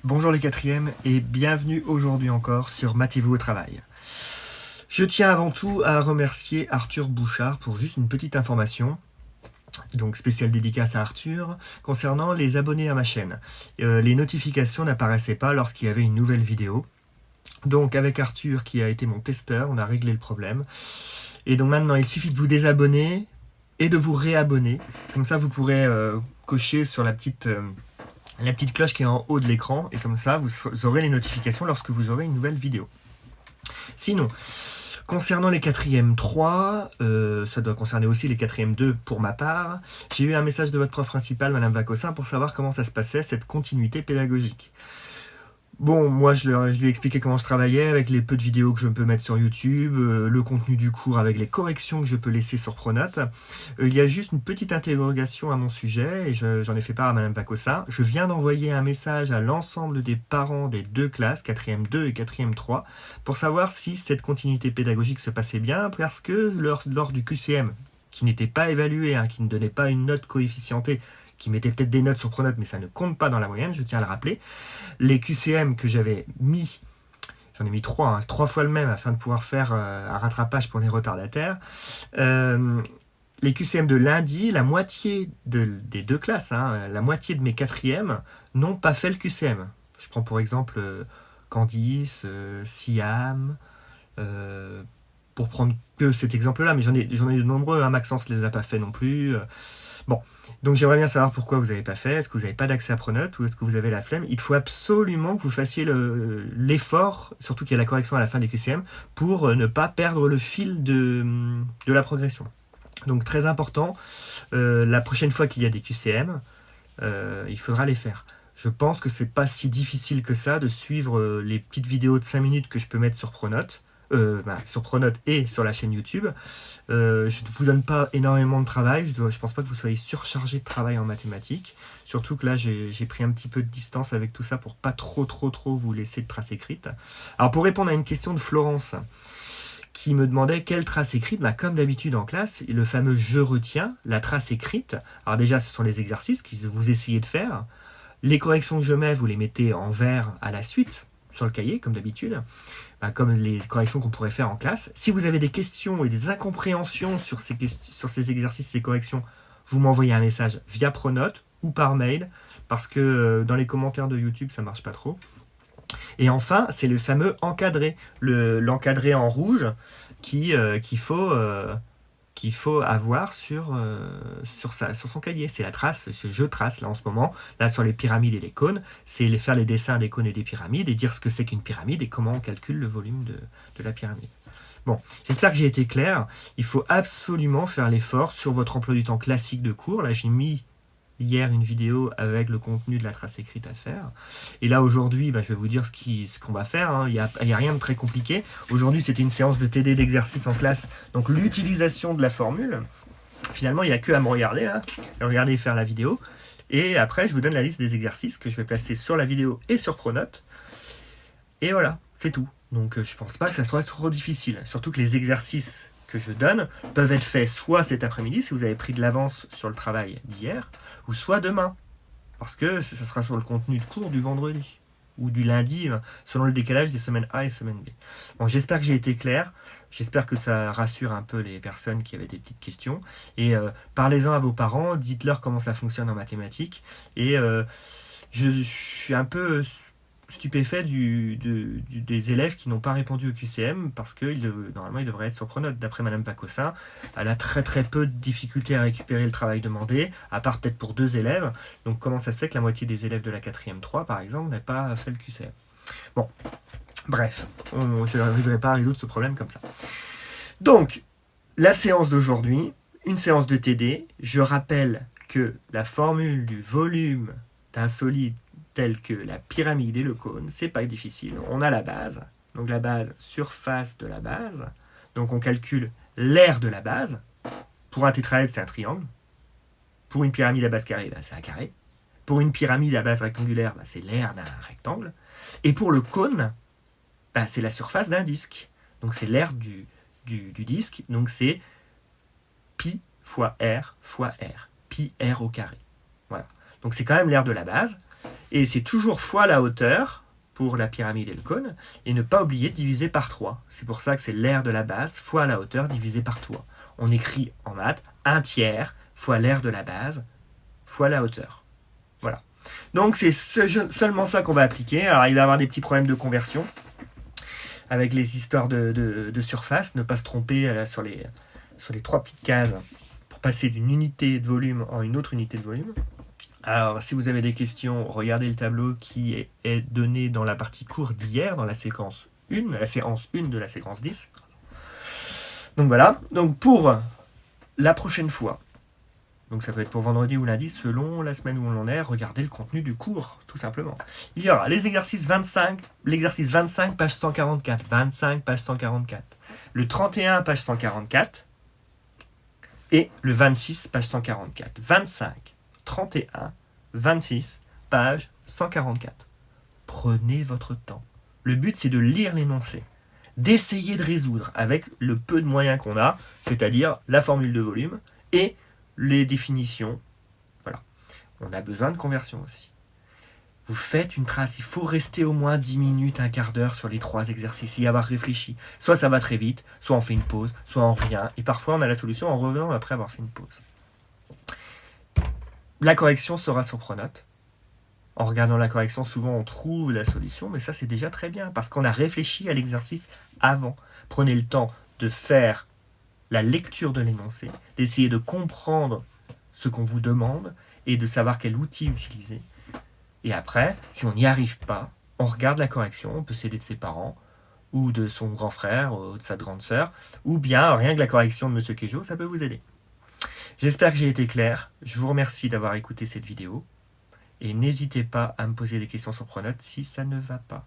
Bonjour les quatrièmes et bienvenue aujourd'hui encore sur Matez-vous au travail. Je tiens avant tout à remercier Arthur Bouchard pour juste une petite information, donc spéciale dédicace à Arthur, concernant les abonnés à ma chaîne. Les notifications n'apparaissaient pas lorsqu'il y avait une nouvelle vidéo. Donc avec Arthur qui a été mon testeur, on a réglé le problème. Et donc maintenant il suffit de vous désabonner et de vous réabonner. Comme ça vous pourrez cocher sur la petite cloche qui est en haut de l'écran, et comme ça vous aurez les notifications lorsque vous aurez une nouvelle vidéo. Sinon, concernant les quatrièmes 3, ça doit concerner aussi les quatrièmes 2 pour ma part, j'ai eu un message de votre prof principale, Madame Vacossin, pour savoir comment ça se passait, cette continuité pédagogique. Bon, moi je lui ai expliqué comment je travaillais avec les peu de vidéos que je peux mettre sur YouTube, le contenu du cours avec les corrections que je peux laisser sur Pronote. Il y a juste une petite interrogation à mon sujet et j'en ai fait part à Madame Pacossa. Je viens d'envoyer un message à l'ensemble des parents des deux classes, 4e 2 et 4e 3, pour savoir si cette continuité pédagogique se passait bien, parce que lors du QCM, qui n'était pas évalué, qui ne donnait pas une note coefficientée, qui mettait peut-être des notes sur Pronote, mais ça ne compte pas dans la moyenne, je tiens à le rappeler. Les QCM que j'avais mis, j'en ai mis 3, 3 fois le même afin de pouvoir faire un rattrapage pour les retardataires. Les QCM de lundi, la moitié des deux classes, la moitié de mes quatrièmes n'ont pas fait le QCM. Je prends pour exemple Candice, Siam, pour prendre que cet exemple-là, mais j'en ai de nombreux, Maxence ne les a pas fait non plus. Bon, donc j'aimerais bien savoir pourquoi vous n'avez pas fait. Est-ce que vous n'avez pas d'accès à Pronote ou est-ce que vous avez la flemme? Il faut absolument que vous fassiez l'effort, surtout qu'il y a la correction à la fin des QCM, pour ne pas perdre le fil de la progression. Donc très important, la prochaine fois qu'il y a des QCM, il faudra les faire. Je pense que c'est pas si difficile que ça de suivre les petites vidéos de 5 minutes que je peux mettre sur Pronote. Sur Pronote et sur la chaîne YouTube. Je ne vous donne pas énormément de travail, je ne pense pas que vous soyez surchargé de travail en mathématiques, surtout que là j'ai pris un petit peu de distance avec tout ça pour pas trop vous laisser de traces écrites. Alors pour répondre à une question de Florence qui me demandait quelle trace écrite, comme d'habitude en classe, le fameux je retiens, la trace écrite. Alors déjà ce sont les exercices que vous essayez de faire, les corrections que je mets vous les mettez en vert à la suite sur le cahier comme d'habitude. Comme les corrections qu'on pourrait faire en classe. Si vous avez des questions et des incompréhensions sur ces exercices, ces corrections, vous m'envoyez un message via Pronote ou par mail, parce que dans les commentaires de YouTube, ça marche pas trop. Et enfin, c'est le fameux encadré, l'encadré en rouge qu'il faut avoir sur son cahier. C'est la trace, c'est je trace là en ce moment, là sur les pyramides et les cônes, c'est faire les dessins des cônes et des pyramides et dire ce que c'est qu'une pyramide et comment on calcule le volume de la pyramide. Bon, j'espère que j'ai été clair. Il faut absolument faire l'effort sur votre emploi du temps classique de cours. Là, j'ai mis hier une vidéo avec le contenu de la trace écrite à faire. Et là, aujourd'hui, je vais vous dire ce qu'on va faire. Il n'y a rien de très compliqué. Aujourd'hui, c'était une séance de TD d'exercice en classe. Donc, l'utilisation de la formule. Finalement, il n'y a que à me regarder. Regardez faire la vidéo. Et après, je vous donne la liste des exercices que je vais placer sur la vidéo et sur Pronote. Et voilà, c'est tout. Donc, je ne pense pas que ça soit trop difficile. Surtout que les exercices que je donne peuvent être faits soit cet après-midi, si vous avez pris de l'avance sur le travail d'hier, ou soit demain, parce que ça sera sur le contenu de cours du vendredi, ou du lundi, selon le décalage des semaines A et semaines B. Bon, j'espère que j'ai été clair, j'espère que ça rassure un peu les personnes qui avaient des petites questions, et parlez-en à vos parents, dites-leur comment ça fonctionne en mathématiques, et je suis un peu stupéfait des élèves qui n'ont pas répondu au QCM parce que normalement ils devraient être sur Pronote. D'après Madame Vacossin, elle a très peu de difficultés à récupérer le travail demandé, à part peut-être pour 2 élèves. Donc comment ça se fait que la moitié des élèves de la 4e 3 par exemple n'aient pas fait le QCM? Bon, bref, je n'arriverai pas à résoudre ce problème comme ça. Donc, la séance d'aujourd'hui, une séance de TD, je rappelle que la formule du volume d'un solide tel que la pyramide et le cône, c'est pas difficile. On a la base, donc la base, surface de la base, donc on calcule l'aire de la base. Pour un tétraèdre, c'est un triangle. Pour une pyramide à base carrée, c'est un carré. Pour une pyramide à base rectangulaire, c'est l'aire d'un rectangle. Et pour le cône, c'est la surface d'un disque. Donc c'est l'aire du disque, donc c'est pi fois r, pi r au carré. Voilà. Donc c'est quand même l'aire de la base. Et c'est toujours fois la hauteur pour la pyramide et le cône, et ne pas oublier de diviser par 3. C'est pour ça que c'est l'aire de la base fois la hauteur divisé par 3. On écrit en maths 1/3 fois l'aire de la base fois la hauteur. Voilà. Donc c'est seulement ça qu'on va appliquer. Alors il va y avoir des petits problèmes de conversion avec les histoires de surface, ne pas se tromper sur les 3 petites cases pour passer d'une unité de volume en une autre unité de volume. Alors, si vous avez des questions, regardez le tableau qui est donné dans la partie cours d'hier, dans la séquence 1, la séance 1 de la séquence 10. Donc voilà. Donc pour la prochaine fois, donc ça peut être pour vendredi ou lundi, selon la semaine où on en est, regardez le contenu du cours, tout simplement. Il y aura les exercices 25, l'exercice 25, page 144, 25, page 144, le 31, page 144, et le 26, page 144. 25, 31, 26, page 144. Prenez votre temps. Le but, c'est de lire l'énoncé, d'essayer de résoudre avec le peu de moyens qu'on a, c'est-à-dire la formule de volume et les définitions. Voilà. On a besoin de conversion aussi. Vous faites une trace, il faut rester au moins 10 minutes, un quart d'heure sur les 3 exercices, y avoir réfléchi. Soit ça va très vite, soit on fait une pause, soit on revient, et parfois on a la solution en revenant après avoir fait une pause. La correction sera sur Pronote. En regardant la correction, souvent on trouve la solution, mais ça c'est déjà très bien, parce qu'on a réfléchi à l'exercice avant. Prenez le temps de faire la lecture de l'énoncé, d'essayer de comprendre ce qu'on vous demande, et de savoir quel outil utiliser. Et après, si on n'y arrive pas, on regarde la correction, on peut s'aider de ses parents, ou de son grand frère, ou de sa grande sœur, ou bien rien que la correction de Monsieur Kejo, ça peut vous aider. J'espère que j'ai été clair, je vous remercie d'avoir écouté cette vidéo, et n'hésitez pas à me poser des questions sur Pronote si ça ne va pas.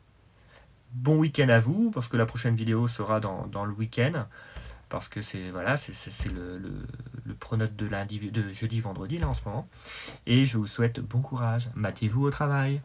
Bon week-end à vous, parce que la prochaine vidéo sera dans le week-end, parce que c'est le Pronote de jeudi, vendredi là en ce moment. Et je vous souhaite bon courage. Matez-vous au travail.